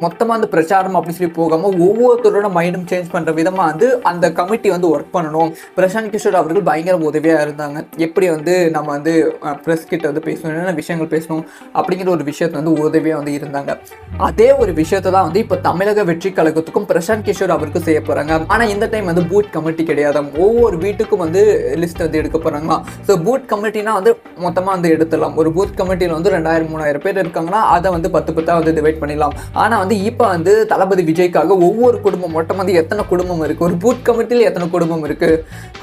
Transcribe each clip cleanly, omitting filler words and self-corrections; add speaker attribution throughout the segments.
Speaker 1: மொத்தமாக அந்த பிரச்சாரம் அப்படி சொல்லி போகாமல் ஒவ்வொருத்தரோட மைண்டும் சேஞ்ச் பண்ணுற விதமாக வந்து அந்த கமிட்டி வந்து ஒர்க் பண்ணணும். பிரசாந்த் கிஷோர் அவர்கள் பயங்கர உதவியாக இருந்தாங்க. எப்படி வந்து நம்ம வந்து ப்ரெஸ் கிட்ட வந்து பேசணும், என்னென்ன விஷயங்கள் பேசணும் அப்படிங்கிற ஒரு விஷயத்தை வந்து உதவியாக வந்து இருந்தாங்க. அதே ஒரு விஷயத்தை தான் வந்து இப்போ தமிழக வெற்றி கழகத்துக்கும் பிரசாந்த் கிஷோர் அவருக்கு செய்ய போகிறாங்க. ஆனால் இந்த டைம் வந்து பூத் கமிட்டி கிடையாது, ஒவ்வொரு வீட்டுக்கும் வந்து லிஸ்ட் வந்து எடுக்க போகிறாங்களா. ஸோ பூத் கமிட்டினா வந்து மொத்தமாக வந்து எடுத்துடலாம். ஒரு பூத் கமிட்டியில் வந்து 2000-3000 பேர் இருக்காங்கன்னா அதை வந்து 10 வந்து டிவைட் பண்ணிடலாம். ஆனால் வந்து இப்போ வந்து தளபதி விஜய்க்காக ஒவ்வொரு குடும்பம் மொத்தம் வந்து எத்தனை குடும்பம் இருக்குது, ஒரு பூத் கமிட்டியில் எத்தனை குடும்பம் இருக்குது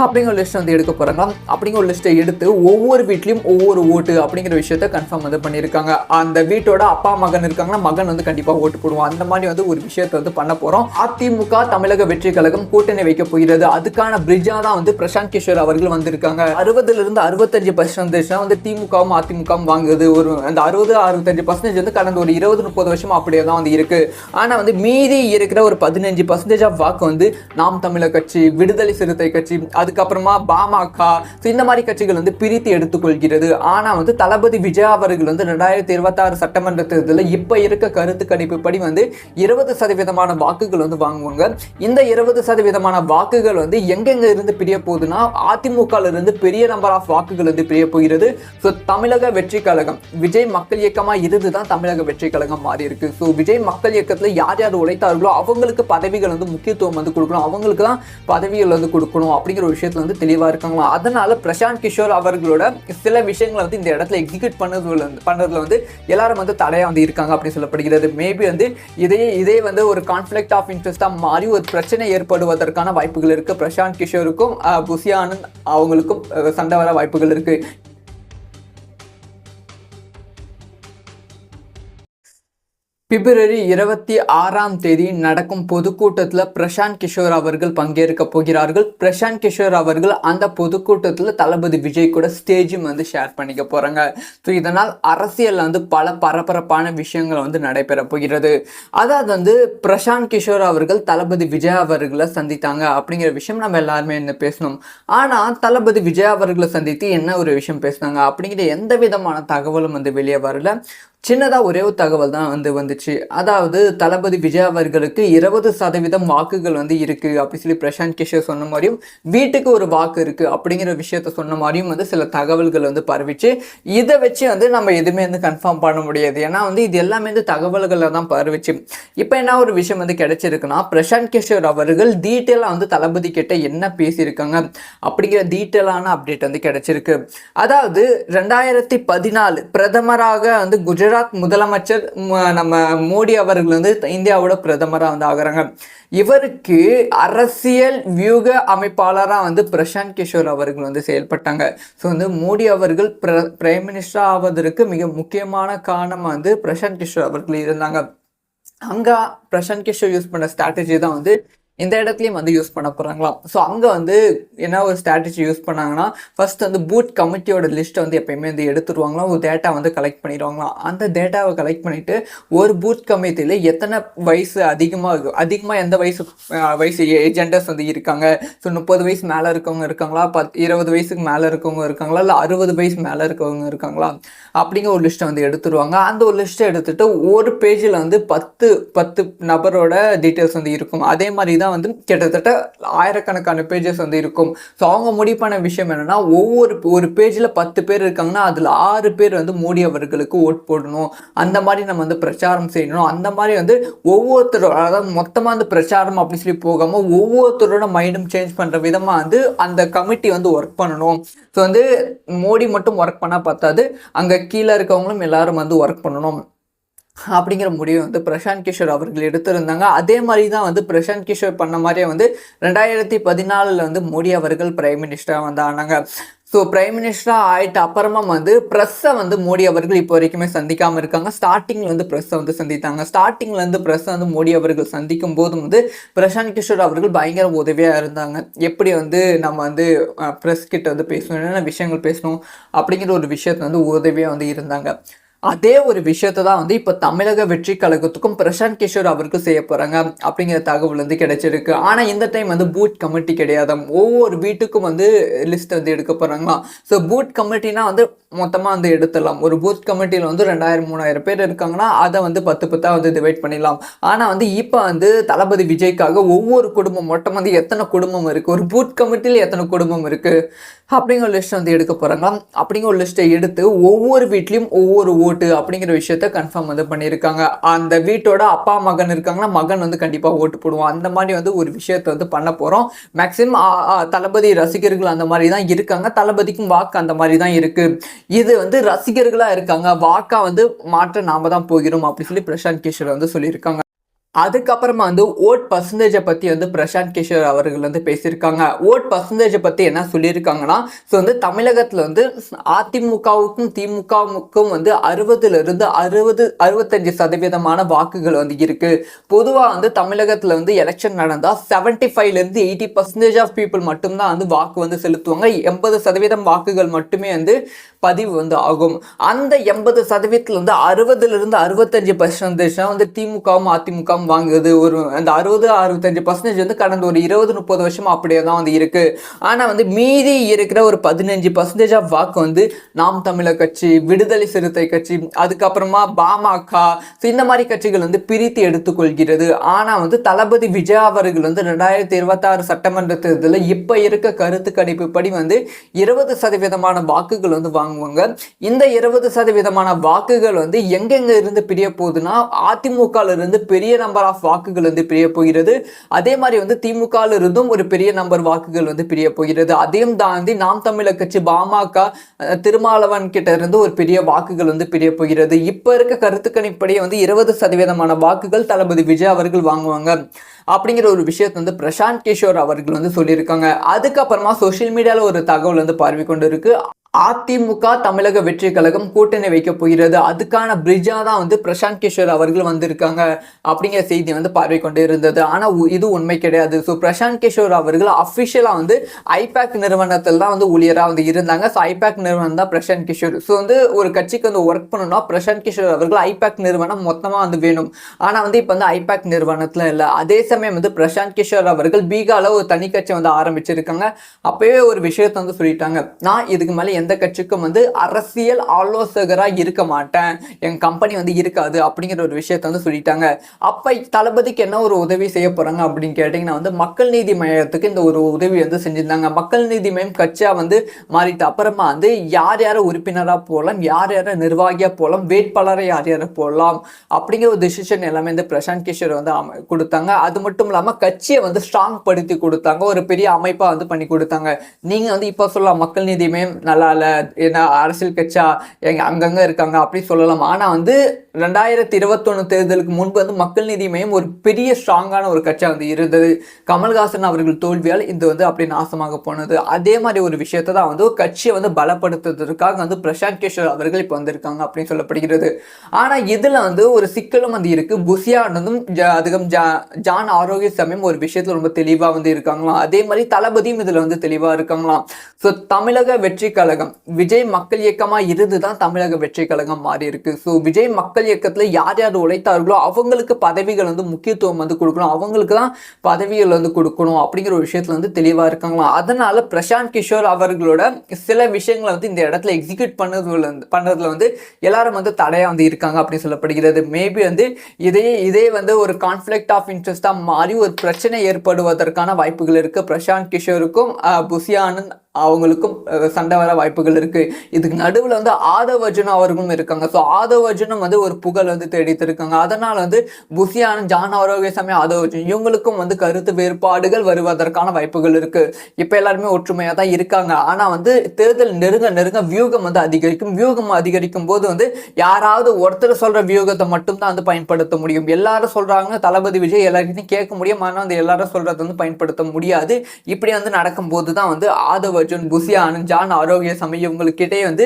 Speaker 1: அப்படிங்கிற லிஸ்ட் வந்து எடுக்க போகிறாங்க. அப்படிங்கிற ஒரு லிஸ்ட்டை எடுத்து ஒவ்வொரு வீட்லையும் ஒவ்வொரு ஓட்டு அப்படிங்கிற விஷயத்த கன்ஃபார்ம் வந்து பண்ணியிருக்காங்க. அந்த வீட்டோட அப்பா மகன் இருக்காங்கன்னா மகன் வந்து கண்டிப்பாக ஓட்டு போடுவோம். அந்த மாதிரி வந்து ஒரு விஷயத்தை வந்து பண்ண போகிறோம். அதிமுக தமிழக வெற்றி கழகம் கூட்டணி வைக்க போகிறது. அதுக்கான பிரிட்ஜாக தான் வந்து பிரசாந்த் கிஷோர் அவர்கள் வந்திருக்காங்க. 60% 65% வந்து திமுகவும் அதிமுகவும் வாங்குது. ஒரு அந்த 60-65% வந்து கடந்த ஒரு 20-30 வருஷமா அப்படியே தான் வந்து இருக்கு. ஆனா வந்து மீதி இருக்கிற ஒரு 15% ஆஃப் வாக்கு வந்து நாம் தமிழர் கட்சி, விடுதலை சிறுத்தை கட்சி, அதுக்கப்புறமா பாமக, இந்த மாதிரி கட்சிகள் வந்து பிரித்து எடுத்துக்கொள்கிறது. ஆனா வந்து தளபதி விஜய் அவர்கள் வந்து 2026 சட்டமன்ற தேர்தலில் இப்ப இருக்க கருத்து கணிப்பு படி வந்து 20% வாக்குகள் வந்து வாங்குவாங்க. இந்த 20% வாக்குகள் வந்து எங்கெங்க இருந்து பிரிய போகுதுன்னா அதிமுக இருந்து பெரிய நம்பர் ஆஃப் வாக்குகள் வந்து பிரிய போகிறது. ஸோ தமிழக வெற்றி கழகம் விஜய் மக்கள் இயக்கமா இருந்துதான் தமிழக வெற்றி கழகம் மாறி இருக்கு. ஸோ விஜய் மக்கள் இயக்கத்தில் யார் யார் உழைத்தார்களோ அவங்களுக்கு பதவிகள் வந்து முக்கியத்துவம் வந்து கொடுக்கணும், அவங்களுக்கு தான் பதவிகள் வந்து கொடுக்கணும் அப்படிங்கிற ஒரு விஷயத்துல வந்து தெளிவா இருக்காங்களா. அதனால பிரசாந்த் கிஷோர் அவர்களோட சில விஷயங்களை வந்து இந்த இடத்துல எக்ஸிக்யூட் பண்றதுல வந்து எல்லாரும் வந்து தடையா வந்து இருக்காங்க அப்படின்னு சொல்லப்படுகிறது. மேபி வந்து இதே வந்து ஒரு கான்ஃபிளிக்ட் ஆஃப் இன்ட்ரெஸ்டா மாறி ஒரு பிரச்சனை ஏற்படுவதற்கான வாய்ப்புகள் இருக்கு. பிரசாந்த் கிஷோருக்கும் புசி ஆனந்த் அவங்களுக்கும் சண்டை வர வாய்ப்புகள் இருக்கு. பிப்ரவரி 26 நடக்கும் பொதுக்கூட்டத்தில் பிரசாந்த் கிஷோர் அவர்கள் பங்கேற்க போகிறார்கள். பிரசாந்த் கிஷோர் அவர்கள் அந்த பொதுக்கூட்டத்தில் தளபதி விஜய் கூட ஸ்டேஜும் வந்து ஷேர் பண்ணிக்க போறாங்க. ஸோ இதனால் அரசியல் வந்து பல பரபரப்பான விஷயங்கள் வந்து நடைபெற போகிறது. அதாவது வந்து பிரசாந்த் கிஷோர் அவர்கள் தளபதி விஜய் அவர்களை சந்தித்தாங்க அப்படிங்கிற விஷயம் நம்ம எல்லாருமே என்ன பேசணும். ஆனால் தளபதி விஜய் அவர்களை சந்தித்து என்ன ஒரு விஷயம் பேசினாங்க அப்படிங்கிற எந்த விதமான தகவலும் வந்து வெளியே வரல. சின்னதாக ஒரே ஒரு தகவல் தான் வந்துச்சு. அதாவது தளபதி விஜய் அவர்களுக்கு 20% வாக்குகள் வந்து இருக்குது அப்படி சொல்லி பிரசாந்த் கிஷோர் சொன்ன மாதிரியும், வீட்டுக்கு ஒரு வாக்கு இருக்குது அப்படிங்கிற விஷயத்த சொன்ன மாதிரியும் வந்து சில தகவல்கள் வந்து பரவிச்சு. இதை வச்சு வந்து நம்ம எதுவுமே வந்து கன்ஃபார்ம் பண்ண முடியாது. ஏன்னா வந்து இது எல்லாமே வந்து தகவல்களில் தான் பரவிச்சு. இப்போ என்ன ஒரு விஷயம் வந்து கிடைச்சிருக்குன்னா, பிரசாந்த் கிஷோர் அவர்கள் டீட்டெயிலாக வந்து தளபதி கிட்ட என்ன பேசியிருக்காங்க அப்படிங்கிற டீட்டெயிலான அப்டேட் வந்து கிடைச்சிருக்கு. அதாவது 2014 பிரதமராக வந்து குஜராத் முதலமைச்சர் நம்ம மோடி அவர்கள் வந்து இந்தியாவோட பிரதமராக வந்து ஆகிறாங்க. இவருக்கு அரசியல் வியூக அமைப்பாளராக வந்து பிரசாந்த் கிஷோர் அவர்கள் வந்து செயல்பட்டாங்க. ஸோ வந்து மோடி அவர்கள் பிரைம் மினிஸ்டர் ஆவதற்கு மிக முக்கியமான காரணம் வந்து பிரசாந்த் கிஷோர் அவர்கள் இருந்தாங்க. அங்கே பிரசாந்த் கிஷோர் யூஸ் பண்ண ஸ்ட்ராட்டஜி தான் வந்து இந்த இடத்துலையும் வந்து யூஸ் பண்ண போகிறாங்களாம். ஸோ அங்கே வந்து என்ன ஒரு ஸ்ட்ராட்டஜி யூஸ் பண்ணாங்கன்னா, ஃபர்ஸ்ட் வந்து பூத் கமிட்டியோட லிஸ்ட்டை வந்து எப்பயுமே வந்து எடுத்துருவாங்களாம், ஒரு டேட்டா வந்து கலெக்ட் பண்ணிடுவாங்களாம். அந்த டேட்டாவை கலெக்ட் பண்ணிவிட்டு ஒரு பூத் கமிட்டியில் எத்தனை வயசு அதிகமாக எந்த வயசு ஏஜெண்டர்ஸ் வந்து இருக்காங்க, ஸோ 30 வயசு மேலே இருக்கவங்க இருக்காங்களா, 20 வயசுக்கு மேலே இருக்கவங்க இருக்காங்களா, இல்லை 60 வயசு மேலே இருக்கவங்க இருக்காங்களா அப்படிங்கிற ஒரு லிஸ்ட்டை வந்து எடுத்துருவாங்க. அந்த ஒரு லிஸ்ட்டை எடுத்துகிட்டு ஒரு பேஜில் வந்து 10 நபரோட டீட்டெயில்ஸ் வந்து இருக்கும். அதே மாதிரி வந்து கிட்டத்தட்ட ஆயிரக்கணக்கான பேஜஸ் வந்து இருக்கும். ஸோ அவங்க முடிவு பண்ண விஷயம் என்னன்னா, ஒரு பேஜில் 10 பேர் இருக்காங்கன்னா அதில் 6 பேர் வந்து மோடி அவர்களுக்கு ஓட் போடணும், அந்த மாதிரி நம்ம வந்து பிரச்சாரம் செய்யணும். அந்த மாதிரி வந்து ஒவ்வொருத்தரோட, அதாவது மொத்தமாக வந்து பிரச்சாரம் அப்படி சொல்லி போகாமல் ஒவ்வொருத்தரோட மைண்டும் சேஞ்ச் பண்ணுற விதமாக வந்து அந்த கமிட்டி வந்து ஒர்க் பண்ணணும். ஸோ வந்து மோடி மட்டும் ஒர்க் பண்ணால் பார்த்தாது, அங்கே கீழே இருக்கவங்களும் எல்லாரும் வந்து ஒர்க் பண்ணணும் அப்படிங்கிற முடிவு வந்து பிரசாந்த் கிஷோர் அவர்கள் எடுத்திருந்தாங்க. அதே மாதிரி தான் வந்து பிரசாந்த் கிஷோர் பண்ண மாதிரியே வந்து 2014 வந்து மோடி அவர்கள் பிரைம் மினிஸ்டராக வந்து ஆனாங்க. ஸோ பிரைம் மினிஸ்டராக ஆகிட்ட அப்புறமா வந்து ப்ரெஸ்ஸை வந்து மோடி அவர்கள் இப்போ வரைக்குமே சந்திக்காமல் இருக்காங்க. ஸ்டார்டிங்கில் வந்து ப்ரெஸ்ஸை வந்து சந்தித்தாங்க. ஸ்டார்டிங்லேருந்து ப்ரெஸ்ஸை வந்து மோடி அவர்கள் சந்திக்கும் போதும் வந்து பிரசாந்த் கிஷோர் அவர்கள் பயங்கர உதவியாக இருந்தாங்க. எப்படி வந்து நம்ம வந்து ப்ரெஸ் கிட்ட வந்து பேசணும், என்னென்ன விஷயங்கள் பேசணும் அப்படிங்கிற ஒரு விஷயத்தை வந்து உதவியாக வந்து இருந்தாங்க. அதே ஒரு விஷயத்தை தான் வந்து இப்போ தமிழக வெற்றி கழகத்துக்கும் பிரசாந்த் கிஷோர் அவருக்கு செய்ய போறாங்க அப்படிங்கிற தகவல் வந்து கிடைச்சிருக்கு. ஆனா இந்த டைம் வந்து பூத் கமிட்டி கிடையாது, ஒவ்வொரு வீட்டுக்கும் வந்து லிஸ்ட் வந்து எடுக்க போறாங்களாம். ஸோ பூத் கமிட்டினா வந்து மொத்தமா வந்து எடுத்துடலாம். ஒரு பூத் கமிட்டியில வந்து 2000-3000 பேர் இருக்காங்கன்னா அதை வந்து 10 வந்து டிவைட் பண்ணிடலாம். ஆனா வந்து இப்போ வந்து தளபதி விஜய்க்காக ஒவ்வொரு குடும்பம் மொத்தம் வந்து எத்தனை குடும்பம் இருக்கு, ஒரு பூத் கமிட்டியில் எத்தனை குடும்பம் இருக்கு அப்படிங்கிற லிஸ்ட் வந்து எடுக்க போறாங்க. அப்படிங்கிற ஒரு லிஸ்ட்டை எடுத்து ஒவ்வொரு வீட்லயும் ஒவ்வொரு ஓட்டு அப்படிங்கிற விஷயத்த கன்ஃபார்ம் வந்து பண்ணியிருக்காங்க. அந்த வீட்டோட அப்பா மகன் இருக்காங்கன்னா மகன் வந்து கண்டிப்பா ஓட்டு போடுவோம். அந்த மாதிரி வந்து ஒரு விஷயத்த வந்து பண்ண போறோம். மேக்சிமம் தளபதி ரசிகர்கள் அந்த மாதிரி தான் இருக்காங்க. தளபதிக்கும் வாக்கு அந்த மாதிரி தான் இருக்கு. இது வந்து ரசிகர்களா இருக்காங்க, வாக்கா வந்து மாற்ற நாம தான் போகிறோம் அப்படின்னு சொல்லி பிரசாந்த் கிஷோர் வந்து சொல்லியிருக்காங்க. அதுக்கப்புறமா வந்து ஓட் பர்சன்டேஜை பற்றி வந்து பிரசாந்த் கிஷோர் அவர்கள் வந்து பேசியிருக்காங்க. ஓட் பர்சன்டேஜை பற்றி என்ன சொல்லியிருக்காங்கன்னா, ஸோ வந்து தமிழகத்தில் வந்து அதிமுகவுக்கும் திமுகவுக்கும் வந்து 65% வாக்குகள் வந்து இருக்கு. பொதுவாக வந்து தமிழகத்தில் வந்து எலெக்ஷன் நடந்தால் 75-80% ஆஃப் பீப்புள் மட்டும்தான் வந்து வாக்கு வந்து செலுத்துவாங்க. 80% வாக்குகள் மட்டுமே வந்து பதிவு வந்து ஆகும். அந்த 80% வந்து 60-65% வந்து திமுகவும் அதிமுகவும் வாங்குது. ஒரு அந்த 60-65% வந்து கடந்த ஒரு 20-30 வருஷமா அப்படியே தான் வந்து இருக்கு. ஆனா வந்து மீதி இருக்கிற ஒரு 15% ஆஃப் வாக்கு வந்து நாம் தமிழர் கட்சி, விடுதலை சிறுத்தை கட்சி, அதுக்கப்புறமா பாமக, இந்த மாதிரி கட்சிகள் வந்து பிரித்து எடுத்துக்கொள்கிறது. ஆனா வந்து தளபதி விஜய் அவர்கள் வந்து 2026 சட்டமன்ற தேர்தலில் இப்ப இருக்க கருத்து கணிப்பு படி வந்து 20% வாக்குகள் வந்து வாங்குவாங்க. இந்த 20% வாக்குகள் வந்து எங்கெங்க இருந்து பிரிய போகுதுன்னா, அதிமுக இருந்து பெரிய நம்பர் ஆஃப் வாக்குகள் வந்து பிரிய போகிறது. அதே மாதிரி வந்து திமுக இருந்தும் ஒரு பெரிய நம்பர் வாக்குகள் வந்து பிரிய போகிறது. அதையும் தாண்டி நாம் தமிழர் கட்சி, பாமக, திருமாவளவன் கிட்ட இருந்து ஒரு பெரிய வாக்குகள் வந்து பிரிய போகிறது. இப்ப இருக்க கருத்து கணிப்படி வந்து 20% வாக்குகள் தளபதி விஜய் அவர்கள் வாங்குவாங்க அப்படிங்கிற ஒரு விஷயத்தை வந்து பிரசாந்த் கிஷோர் அவர்கள் வந்து சொல்லியிருக்காங்க. அதுக்கப்புறமா சோசியல் மீடியாவில் ஒரு தகவல் வந்து பரவி கொண்டு இருக்கு. அதிமுக தமிழக வெற்றி கழகம் கூட்டணி வைக்க போகிறது, அதுக்கான பிரிட்ஜா தான் வந்து பிரசாந்த் கிஷோர் அவர்கள் வந்திருக்காங்க அப்படிங்கிற செய்தி வந்து பார்வை கொண்டு இருந்தது. ஆனா இது உண்மை கிடையாது. ஸோ பிரசாந்த் கிஷோர் அவர்கள் அஃபிஷியலா வந்து ஐபேக் நிறுவனத்தில் தான் வந்து ஊழியராக வந்து இருந்தாங்க. ஸோ ஐபேக் நிறுவனம் தான் பிரசாந்த் கிஷோர். ஸோ வந்து ஒரு கட்சிக்கு வந்து ஒர்க் பண்ணணும்னா பிரசாந்த் கிஷோர் அவர்கள் ஐபேக் நிறுவனம் மொத்தமா வந்து வேணும். ஆனா வந்து இப்போ வந்து ஐபேக் நிறுவனத்துல இல்லை. அதே சமயம் வந்து பிரசாந்த் கிஷோர் அவர்கள் பீகார்ல ஒரு தனி கட்சி வந்து ஆரம்பிச்சிருக்காங்க. அப்பவே ஒரு விஷயத்த வந்து சொல்லிட்டாங்க, நான் இதுக்கு மேலே எந்த கட்சிக்கும் வந்து அரசியல் ஆலோசகராக இருக்க மாட்டேன், என் கம்பெனி வந்து இருக்காது அப்படிங்கிற ஒரு விஷயத்த வந்து சொல்லிட்டாங்க. அப்ப தளபதிக்கு என்ன ஒரு உதவி செய்ய போறாங்க அப்படின்னு கேட்டீங்கன்னா வந்து மக்கள் நீதி மையத்துக்கு இந்த ஒரு உதவி வந்து செஞ்சிருந்தாங்க. மக்கள் நீதி மையம் கட்சியா வந்து மாறிட்டு அப்புறமா வந்து யார் யாரை உறுப்பினராக போகலாம், யார் யாரை நிர்வாகியா போகலாம், வேட்பாளரை யார் யாரை போடலாம் அப்படிங்கிற ஒரு டிசிஷன் எல்லாமே வந்து பிரசாந்த் கிஷோர் வந்து கொடுத்தாங்க. அது மட்டும் இல்லாமல் கட்சியை வந்து ஸ்ட்ராங் படுத்தி கொடுத்தாங்க, ஒரு பெரிய அமைப்பா வந்து பண்ணி கொடுத்தாங்க. நீங்க வந்து இப்போ சொல்லலாம் மக்கள் நீதி மையம் நல்லா இல்லை, ஏன்னா அரசியல் கட்சியா அங்கங்க இருக்காங்க அப்படி சொல்லலாம். ஆனா வந்து 2021 தேர்தலுக்கு முன்பு வந்து மக்கள் நீதி மையம் ஒரு பெரிய ஸ்ட்ராங்கான ஒரு கட்சியா வந்து இருந்தது. கமல்ஹாசன் அவர்கள் தோல்வியால் இது வந்து அப்படி நாசமாக போனது. அதே மாதிரி ஒரு விஷயத்தை தான் வந்து கட்சியை வந்து பலப்படுத்துவதற்காக வந்து பிரசாந்த் கிஷோர் அவர்கள் இப்போ வந்திருக்காங்க அப்படின்னு சொல்லப்படுகிறது. ஆனா இதுல வந்து ஒரு சிக்கலும் வந்து இருக்கு. புசியானதும் அதுக்கும் ஜான் ஆரோக்கியசாமியும் ஒரு விஷயத்துல ரொம்ப தெளிவா வந்து இருக்காங்களாம். அதே மாதிரி தளபதியும் இதுல வந்து தெளிவா இருக்காங்களாம். ஸோ தமிழக வெற்றி கழகம் விஜய் மக்கள் இயக்கமா இருந்துதான் தமிழக வெற்றி கழகம் மாறி இருக்கு. ஸோ விஜய் மக்கள் இயக்கத்துல யார் யார் உழைத்தார்களோ அவங்களுக்கு பதவிகள் வந்து முக்கியத்துவம் வந்து கொடுக்கணும், அவங்களுக்கு தான் பதவிகள் வந்து கொடுக்கணும் அப்படிங்கிற ஒரு விஷயத்துல வந்து தெளிவா இருக்காங்களாம். அதனால பிரசாந்த் கிஷோர் அவர்களோட சில விஷயங்களை வந்து இந்த இடத்துல எக்ஸிக்யூட் பண்ணதுல வந்து எல்லாரும் வந்து தடையா வந்து இருக்காங்க அப்படின்னு சொல்லப்படுகிறது. மேபி வந்து இதே வந்து ஒரு கான்ஃபிளிக்ட் ஆஃப் இன்ட்ரெஸ்டா மாறி ஒரு பிரச்சனை ஏற்படுவதற்கான வாய்ப்புகள் இருக்கு. பிரசாந்த் கிஷோருக்கும் புசியானந்த் அவங்களுக்கும் சண்டை வர வாய்ப்புகள் இருக்கு. இதுக்கு நடுவில் வந்து ஆதவ் அர்ஜுனா அவர்களும் இருக்காங்க. ஸோ ஆதவ் அர்ஜுனும் வந்து ஒரு புகழ் வந்து தேடித்து இருக்காங்க. அதனால வந்து புசியானந்த், ஜான் ஆரோக்கியசாமி, ஆதவ் அர்ஜுன் இவங்களுக்கும் வந்து கருத்து வேறுபாடுகள் வருவதற்கான வாய்ப்புகள் இருக்கு. இப்போ எல்லாருமே ஒற்றுமையாக தான் இருக்காங்க. ஆனால் வந்து தேர்தல் நெருங்க வியூகம் வந்து அதிகரிக்கும். வியூகம் அதிகரிக்கும் போது வந்து யாராவது ஒருத்தர் சொல்ற வியூகத்தை மட்டும்தான் வந்து பயன்படுத்த முடியும். எல்லாரும் சொல்றாங்க தளபதி விஜய், எல்லாருக்கிட்டையும் கேட்க முடியும். ஆனால் வந்து எல்லாரும் சொல்றதை வந்து பயன்படுத்த முடியாது. இப்படி வந்து நடக்கும்போது தான் வந்து ஆதவ் அர்ஜுன், புசியானந்த், ஜான் ஆரோக்கியசாமி இவங்களுக்கிட்டே வந்து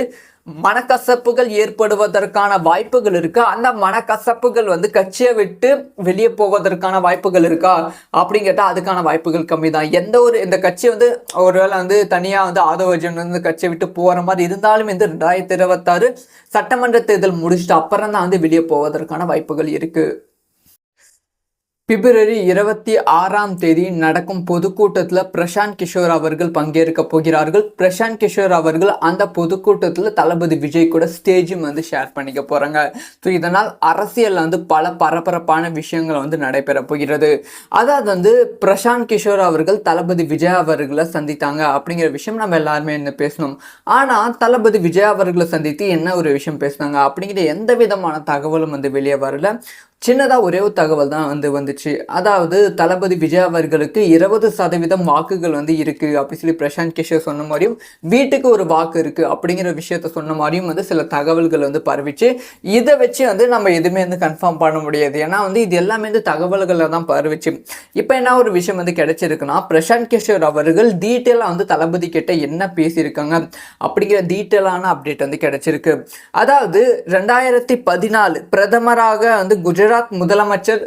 Speaker 1: மனக்கசப்புகள் ஏற்படுவதற்கான வாய்ப்புகள் இருக்கு. அந்த மனக்கசப்புகள் வந்து கட்சியை விட்டு வெளியே போவதற்கான வாய்ப்புகள் இருக்கா அப்படின்னு கேட்டால் அதுக்கான வாய்ப்புகள் கம்மி தான். இந்த கட்சி வந்து ஒருவேளை வந்து தனியாக வந்து ஆதவ அர்ஜுன் வந்து கட்சியை விட்டு போகிற மாதிரி இருந்தாலும் இந்த 2026 சட்டமன்ற தேர்தல் முடிச்சுட்டு அப்புறம் தான் வந்து வெளியே போவதற்கான வாய்ப்புகள் இருக்கு. பிப்ரவரி 26 நடக்கும் பொதுக்கூட்டத்தில் பிரசாந்த் கிஷோர் அவர்கள் பங்கேற்க போகிறார்கள். பிரசாந்த் கிஷோர் அவர்கள் அந்த பொதுக்கூட்டத்தில் தளபதி விஜய் கூட ஸ்டேஜும் வந்து ஷேர் பண்ணிக்க போகிறாங்க. ஸோ இதனால் அரசியலில் வந்து பல பரபரப்பான விஷயங்கள் வந்து நடைபெற போகிறது. அதாவது வந்து பிரசாந்த் கிஷோர் அவர்கள் தளபதி விஜய் அவர்களை சந்தித்தாங்க அப்படிங்கிற விஷயம் நம்ம எல்லாருமே என்ன பேசணும். ஆனால் தளபதி விஜய் அவர்களை சந்தித்து என்ன ஒரு விஷயம் பேசினாங்க அப்படிங்கிற எந்த விதமான தகவலும் வந்து வெளியே வரல. சின்னதாக ஒரே ஒரு தகவல் தான் வந்துச்சு. அதாவது தளபதி விஜய் அவர்களுக்கு 20% வாக்குகள் வந்து இருக்குது அப்படி சொல்லி பிரசாந்த் கிஷோர் சொன்ன மாதிரியும் வீட்டுக்கு ஒரு வாக்கு இருக்குது அப்படிங்கிற விஷயத்த சொன்ன மாதிரியும் வந்து சில தகவல்கள் வந்து பரவிச்சு. இதை வச்சு வந்து நம்ம எதுவுமே வந்து கன்ஃபார்ம் பண்ண முடியாது. ஏன்னா வந்து இது எல்லாமே வந்து தகவல்களில் தான் பரவிச்சு. இப்போ என்ன ஒரு விஷயம் வந்து கிடைச்சிருக்குன்னா பிரசாந்த் கிஷோர் அவர்கள் டீட்டெயிலாக வந்து தளபதி கிட்ட என்ன பேசியிருக்காங்க அப்படிங்கிற டீட்டெயிலான அப்டேட் வந்து கிடைச்சிருக்கு. அதாவது 2014 பிரதமராக வந்து குஜராத் முதலமைச்சர்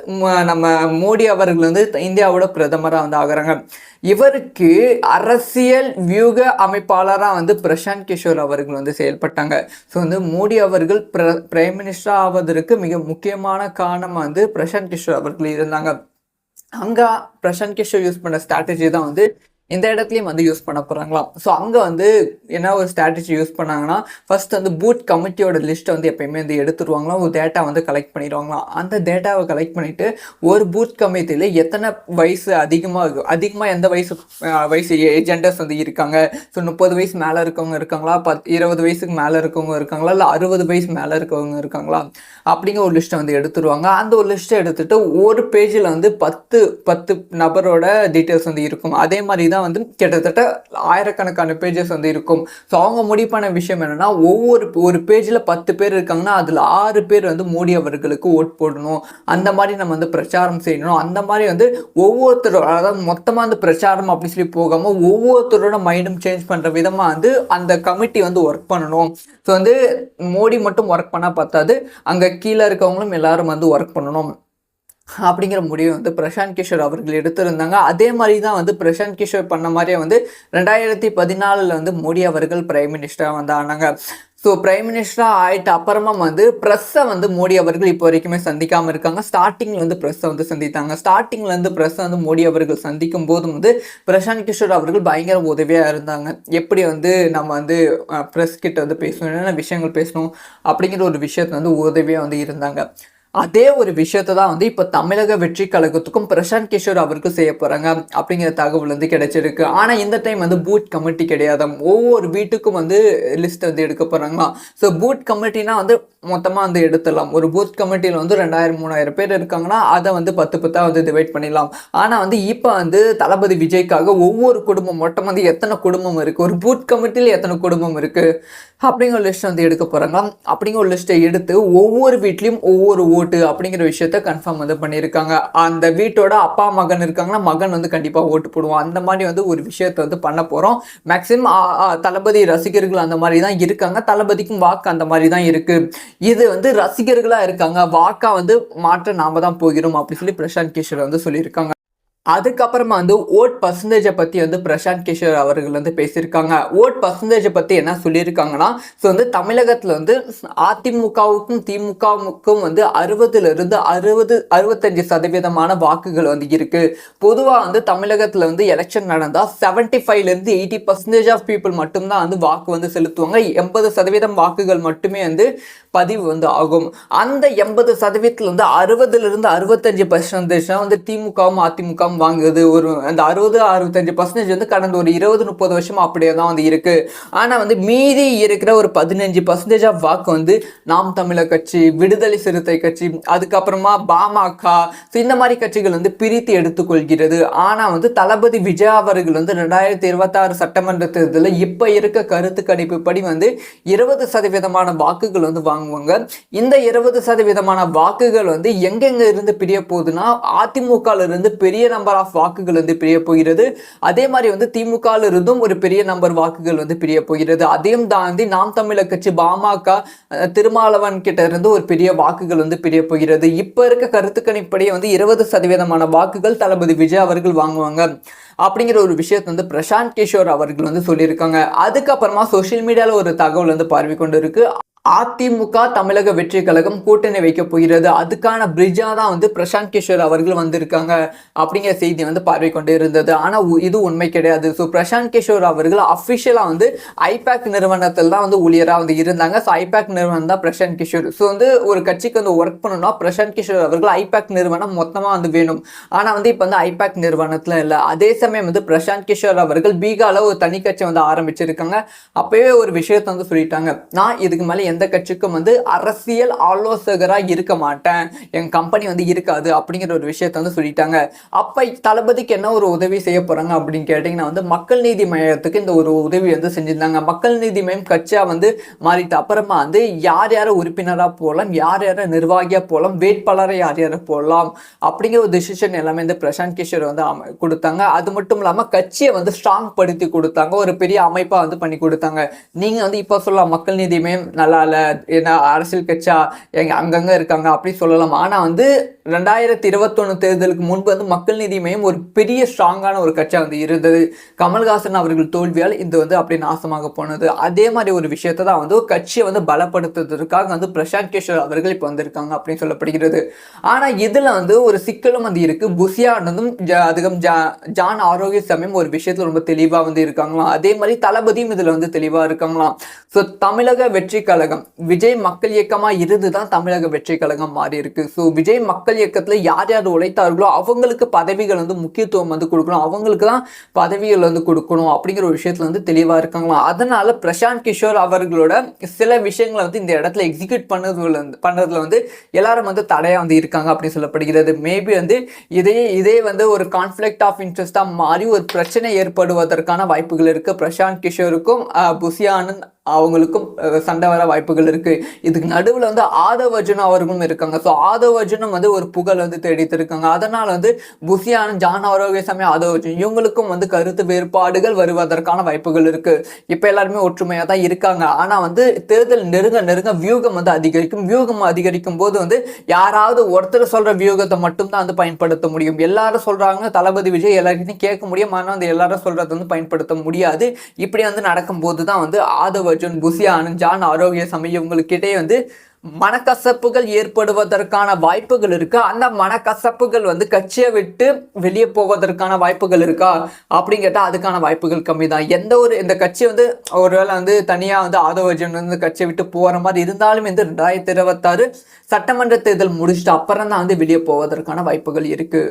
Speaker 1: நம்ம மோடி அவர்கள் வந்து இந்தியாவோட பிரதமராக வந்து ஆகிறாங்க. இவருக்கு அரசியல் வியூக அமைப்பாளராக வந்து பிரசாந்த் கிஷோர் அவர்கள் வந்து செயல்பட்டாங்க. ஸோ வந்து மோடி அவர்கள் பிரைம் மினிஸ்டர் ஆவதற்கு மிக முக்கியமான காரணமாக வந்து பிரசாந்த் கிஷோர் அவர்கள் இருந்தாங்க. அங்கே பிரசாந்த் கிஷோர் யூஸ் பண்ண ஸ்ட்ராட்டஜி தான் வந்து இந்த இடத்துலையும் வந்து யூஸ் பண்ண போகிறாங்களாம். ஸோ அங்கே வந்து என்ன ஒரு ஸ்ட்ராட்டஜி யூஸ் பண்ணாங்கன்னா ஃபர்ஸ்ட் வந்து பூத் கமிட்டியோட லிஸ்ட்டை வந்து எப்பயுமே வந்து எடுத்துருவாங்களாம். ஒரு டேட்டா வந்து கலெக்ட் பண்ணிடுவாங்களாம். அந்த டேட்டாவை கலெக்ட் பண்ணிவிட்டு ஒரு பூத் கமிட்டியில் எத்தனை வயசு அதிகமாக எந்த வயசு ஏஜெண்டர்ஸ் வந்து இருக்காங்க. ஸோ 30 வயசு மேலே இருக்கவங்க இருக்காங்களா, 20 வயசுக்கு மேலே இருக்கவங்க இருக்காங்களா, இல்லை 60 வயசு மேலே இருக்கவங்க இருக்காங்களா அப்படிங்கிற ஒரு லிஸ்ட்டை வந்து எடுத்துருவாங்க. அந்த ஒரு லிஸ்ட்டை எடுத்துகிட்டு ஒரு பேஜில் வந்து 10 நபரோட டீட்டெயில்ஸ் வந்து இருக்கும். அதே மாதிரி தான் வந்து கிட்டத்தட்ட ஆயிரக்கணக்கான பேஜஸ் வந்து இருக்கும். ஸோ அவங்க முடிவு பண்ண விஷயம் என்னன்னா ஒரு பேஜில் 10 பேர் இருக்காங்கன்னா அதில் 6 பேர் வந்து மோடி அவர்களுக்கு ஓட் போடணும். அந்த மாதிரி நம்ம வந்து பிரச்சாரம் செய்யணும். அந்த மாதிரி வந்து ஒவ்வொருத்தரோட அதாவது மொத்தமாக வந்து பிரச்சாரம் அப்படி சொல்லி போகாமல் ஒவ்வொருத்தரோட மைண்டும் சேஞ்ச் பண்ணுற விதமாக வந்து அந்த கமிட்டி வந்து ஒர்க் பண்ணணும். ஸோ வந்து மோடி மட்டும் ஒர்க் பண்ணால் பார்த்தாது, அங்கே கீழே இருக்கவங்களும் எல்லாரும் வந்து ஒர்க் பண்ணணும் அப்படிங்கிற முடிவு வந்து பிரசாந்த் கிஷோர் அவர்கள் எடுத்திருந்தாங்க. அதே மாதிரி தான் வந்து பிரசாந்த் கிஷோர் பண்ண மாதிரியே வந்து 2014 வந்து மோடி அவர்கள் பிரைம் மினிஸ்டராக வந்து ஆனாங்க. ஸோ பிரைம் மினிஸ்டராக ஆகிட்ட அப்புறமா வந்து ப்ரெஸ்ஸை வந்து மோடி அவர்கள் இப்போ வரைக்குமே சந்திக்காமல் இருக்காங்க. ஸ்டார்டிங்கில் வந்து ப்ரெஸ்ஸை வந்து சந்தித்தாங்க. ஸ்டார்டிங்லேருந்து ப்ரெஸ்ஸை வந்து மோடி அவர்கள் சந்திக்கும் போதும் வந்து பிரசாந்த் கிஷோர் அவர்கள் பயங்கர உதவியாக இருந்தாங்க. எப்படி வந்து நம்ம வந்து ப்ரெஸ் கிட்ட வந்து பேசணும், என்னென்ன விஷயங்கள் பேசணும் அப்படிங்கிற ஒரு விஷயத்தை வந்து உதவியாக வந்து இருந்தாங்க. அதே ஒரு விஷயத்தை தான் வந்து இப்போ தமிழக வெற்றி கழகத்துக்கும் பிரசாந்த் கிஷோர் அவருக்கும் செய்ய போகிறாங்க அப்படிங்கிற தகவல் வந்து கிடைச்சிருக்கு. ஆனால் இந்த டைம் வந்து பூத் கமிட்டி கிடையாது. ஒவ்வொரு வீட்டுக்கும் வந்து லிஸ்ட் வந்து எடுக்க போகிறாங்களாம். ஸோ பூத் கமிட்டினா வந்து மொத்தமாக வந்து எடுத்துடலாம். ஒரு பூத் கமிட்டியில் வந்து 2000-3000 பேர் இருக்காங்கன்னா அதை வந்து 10 வந்து டிவைட் பண்ணிடலாம். ஆனால் வந்து இப்போ வந்து தளபதி விஜய்க்காக ஒவ்வொரு குடும்பம் மொத்தம் வந்து எத்தனை குடும்பம் இருக்குது, ஒரு பூத் கமிட்டியில் எத்தனை குடும்பம் இருக்குது அப்படிங்கிற லிஸ்ட் வந்து எடுக்க போகிறாங்களாம். அப்படிங்கிற ஒரு லிஸ்ட்டை எடுத்து ஒவ்வொரு வீட்லேயும் ஒவ்வொரு ஓட்டு அப்படிங்கிற விஷயத்த கன்ஃபார்ம் வந்து பண்ணியிருக்காங்க. அந்த வீட்டோட அப்பா மகன் இருக்காங்கன்னா மகன் வந்து கண்டிப்பாக ஓட்டு போடுவோம். அந்த மாதிரி வந்து ஒரு விஷயத்தை வந்து பண்ண போகிறோம். மேக்ஸிமம் தளபதி ரசிகர்கள் அந்த மாதிரி தான் இருக்காங்க. தளபதிக்கும் வாக்கு அந்த மாதிரி தான் இருக்குது. இது வந்து ரசிகர்களாக இருக்காங்க, வாக்கா வந்து மாற்ற நாம தான் போகிறோம் அப்படி சொல்லி பிரசாந்த் கிஷோர் வந்து சொல்லியிருக்காங்க. அதுக்கப்புறமா வந்து ஓட் பர்சன்டேஜை பற்றி வந்து பிரசாந்த் கிஷோர் அவர்கள் வந்து பேசியிருக்காங்க. ஓட் பர்சன்டேஜை பற்றி என்ன சொல்லியிருக்காங்கன்னா, ஸோ வந்து தமிழகத்தில் வந்து அதிமுகவுக்கும் திமுகவுக்கும் வந்து 60% 65% வாக்குகள் வந்து இருக்குது. பொதுவாக வந்து தமிழகத்தில் வந்து எலெக்ஷன் நடந்தால் 75% 80% ஆஃப் பீப்புள் மட்டும்தான் வந்து வாக்கு வந்து செலுத்துவாங்க. 80% வாக்குகள் மட்டுமே வந்து பதிவு வந்து ஆகும். அந்த 80% வந்து 60% 65% வந்து திமுகவும் அதிமுகவும் வாங்குது. ஒரு அந்த 60-65% வந்து கடந்த ஒரு 20-30 வருஷமா அப்படியே தான் வந்து இருக்கு. ஆனா வந்து மீதி இருக்கிற ஒரு 15% ஆஃப் வாக்கு வந்து நாம் தமிழர் கட்சி, விடுதலை சிறுத்தை கட்சி, அதுக்கப்புறமா பாமக, இந்த மாதிரி கட்சிகள் வந்து பிரித்து எடுத்துக்கொள்கிறது. ஆனா வந்து தளபதி விஜய் அவர்கள் வந்து 2026 சட்டமன்ற தேர்தலில் இப்ப இருக்க கருத்து கணிப்பு படி வந்து 20% வாக்குகள் வந்து வாங்க வாங்குவாங்க. இந்த 20% வாக்குகள் வந்து எங்கெங்க இருந்து பிரிய போகுதுன்னா அதிமுக இருந்து பெரிய நம்பர் ஆஃப் வாக்குகள் வந்து பிரிய போகிறது. அதே மாதிரி வந்து திமுக இருந்தும் ஒரு பெரிய நம்பர் வாக்குகள் வந்து பிரிய போகிறது. அதையும் தாண்டி நாம் தமிழர் கட்சி பாமக திருமாவளவன் கிட்ட இருந்து ஒரு பெரிய வாக்குகள் வந்து பிரிய போகிறது. இப்ப இருக்க கருத்து கணிப்படி வந்து 20% வாக்குகள் தளபதி விஜய் அவர்கள் வாங்குவாங்க அப்படிங்கிற ஒரு விஷயத்தை வந்து பிரசாந்த் கிஷோர் அவர்கள் வந்து சொல்லியிருக்காங்க. அதுக்கப்புறமா சோசியல் மீடியால ஒரு தகவல் வந்து பரவி கொண்டு இருக்கு. அதிமுக தமிழக வெற்றி கழகம் கூட்டணி வைக்க போகிறது, அதுக்கான பிரிட்ஜா தான் வந்து பிரசாந்த் கிஷோர் அவர்கள் வந்திருக்காங்க அப்படிங்கிற செய்தி வந்து பரவி கொண்டு இருந்தது. ஆனா இது உண்மை கிடையாது. ஸோ பிரசாந்த் கிஷோர் அவர்கள் அஃபிஷியலா வந்து ஐபேக் நிறுவனத்தில் தான் வந்து ஊழியரா வந்து இருந்தாங்க. ஸோ ஐபேக் நிறுவனம் தான் பிரசாந்த் கிஷோர். ஸோ வந்து ஒரு கட்சிக்கு வந்து ஒர்க் பண்ணணும்னா பிரசாந்த் கிஷோர் அவர்கள் ஐபேக் நிறுவனம் மொத்தமா வந்து வேணும். ஆனா வந்து இப்ப வந்து ஐபேக் நிறுவனத்துல இல்ல. அதே சமயம் வந்து பிரசாந்த் கிஷோர் அவர்கள் பீகார்ல ஒரு தனி கட்சி வந்து ஆரம்பிச்சிருக்காங்க. அப்பவே ஒரு விஷயத்தை வந்து சொல்லிட்டாங்க, நான் இதுக்கு மேல எந்த கட்சிக்கும் வந்து அரசியல் ஆலோசகராக இருக்க மாட்டேன், என் கம்பெனி வந்து இருக்காது அப்படிங்கிற ஒரு விஷயத்த வந்து சொல்லிட்டாங்க. அப்ப தளபதிக்கு என்ன ஒரு உதவி செய்ய போறாங்க அப்படின்னு கேட்டீங்கன்னா வந்து மக்கள் நீதி மையத்துக்கு இந்த ஒரு உதவி வந்து செஞ்சிருந்தாங்க. மக்கள் நீதி மையம் கட்சியா வந்து மாறிட்டு அப்புறமா வந்து யார் யாரை உறுப்பினரா போடலாம், யார் யாரை நிர்வாகியா போடலாம், வேட்பாளரை யார் யாரை போடலாம் அப்படிங்கிற ஒரு டிசிஷன் எல்லாமே வந்து பிரசாந்த் கிஷோர் வந்து கொடுத்தாங்க. அது மட்டும் இல்லாம கட்சியை வந்து ஸ்ட்ராங் படுத்தி கொடுத்தாங்க, ஒரு பெரிய அமைப்பா வந்து பண்ணி கொடுத்தாங்க. நீங்க வந்து இப்ப சொல்லலாம் மக்கள் நீதி மையம் நல்லா இல்ல, ஏன்னா அரசியல் கட்சியா அங்கங்க இருக்காங்க அப்படி சொல்லலாம். ஆனா வந்து 2021 தேர்தலுக்கு முன்பு வந்து மக்கள் நீதி மையம் ஒரு பெரிய ஸ்ட்ராங்கான ஒரு கட்சியா வந்து இருந்தது. கமல்ஹாசன் அவர்கள் தோல்வியால் இது வந்து அப்படி நாசமாக போனது. அதே மாதிரி ஒரு விஷயத்தை தான் வந்து கட்சியை வந்து பலப்படுத்துவதற்காக வந்து பிரசாந்த் கிஷோர் அவர்கள் இப்போ வந்திருக்காங்க அப்படின்னு சொல்லப்படுகிறது. ஆனா இதுல வந்து ஒரு சிக்கலும் வந்து இருக்கு. புசியானதும் அதுக்கும் ஜான் ஆரோக்கியசாமியும் ஒரு விஷயத்துல ரொம்ப தெளிவா வந்து இருக்காங்களாம். அதே மாதிரி தளபதியும் இதுல வந்து தெளிவா இருக்காங்களாம். ஸோ தமிழக வெற்றி கழகம் விஜய் மக்கள் இயக்கமா இருந்துதான் தமிழக வெற்றி கழகம் மாறி இருக்கு. ஸோ விஜய் மக்கள் இயக்கத்துல யார் யார் உழைத்தார்களோ அவங்களுக்கு பதவிகள் வந்து முக்கியத்துவம் வந்து கொடுக்கணும், அவங்களுக்கு தான் பதவிகள் வந்து கொடுக்கணும் அப்படிங்கிற ஒரு விஷயத்துல வந்து தெளிவா இருக்காங்களாம். அதனால பிரசாந்த் கிஷோர் அவர்களோட சில விஷயங்களை வந்து இந்த இடத்துல எக்ஸிக்யூட் பண்ணதுல வந்து எல்லாரும் வந்து தடையா வந்து இருக்காங்க அப்படின்னு சொல்லப்படுகிறது. மேபி வந்து இதே வந்து ஒரு கான்ஃபிளிக்ட் ஆஃப் இன்ட்ரெஸ்டா மாறி ஒரு பிரச்சனை ஏற்படுவதற்கான வாய்ப்புகள் இருக்கு. பிரசாந்த் கிஷோருக்கும் புசியா ஆனந்த் அவங்களுக்கும் சண்டை வர வாய்ப்புகள் இருக்கு. இதுக்கு நடுவில் வந்து ஆதவ் அர்ஜுன் அவர்களும் இருக்காங்க. ஸோ ஆதவ் அர்ஜுனும் வந்து ஒரு புகழ் வந்து தேடித்து இருக்காங்க. அதனால வந்து புசியானந்த், ஜான் ஆரோக்கியசாமி, ஆதவ் அர்ஜுன் இவங்களுக்கும் வந்து கருத்து வேறுபாடுகள் வருவதற்கான வாய்ப்புகள் இருக்கு. இப்போ எல்லாருமே ஒற்றுமையாக தான் இருக்காங்க. ஆனால் வந்து தேர்தல் நெருங்க வியூகம் வந்து அதிகரிக்கும். வியூகம் அதிகரிக்கும் போது வந்து யாராவது ஒருத்தர் சொல்ற வியூகத்தை மட்டும் தான் வந்து பயன்படுத்த முடியும். எல்லாரும் சொல்றாங்க தளபதி விஜய் எல்லாருக்கிட்டையும் கேட்க முடியும், ஆனால் வந்து எல்லாரும் சொல்றதை வந்து பயன்படுத்த முடியாது. இப்படி வந்து நடக்கும்போது தான் வந்து ஆதவ் அர்ஜுன், புசியா ஆனந்த், ஜான் ஆரோக்கியசாமி இவங்களுக்கிட்டே வந்து மனக்கசப்புகள் ஏற்படுவதற்கான வாய்ப்புகள் இருக்கு. அந்த மனக்கசப்புகள் வந்து கட்சியை விட்டு வெளியே போவதற்கான வாய்ப்புகள் இருக்கா அப்படின்னு கேட்டால் அதுக்கான வாய்ப்புகள் கம்மி தான். இந்த கட்சி வந்து ஒருவேளை வந்து தனியாக வந்து ஆதவ் அர்ஜுன் வந்து கட்சியை விட்டு போகிற மாதிரி இருந்தாலும் இந்த 2026 சட்டமன்ற தேர்தல் முடிச்சுட்டு அப்புறம் தான் வந்து வெளியே போவதற்கான வாய்ப்புகள் இருக்கு.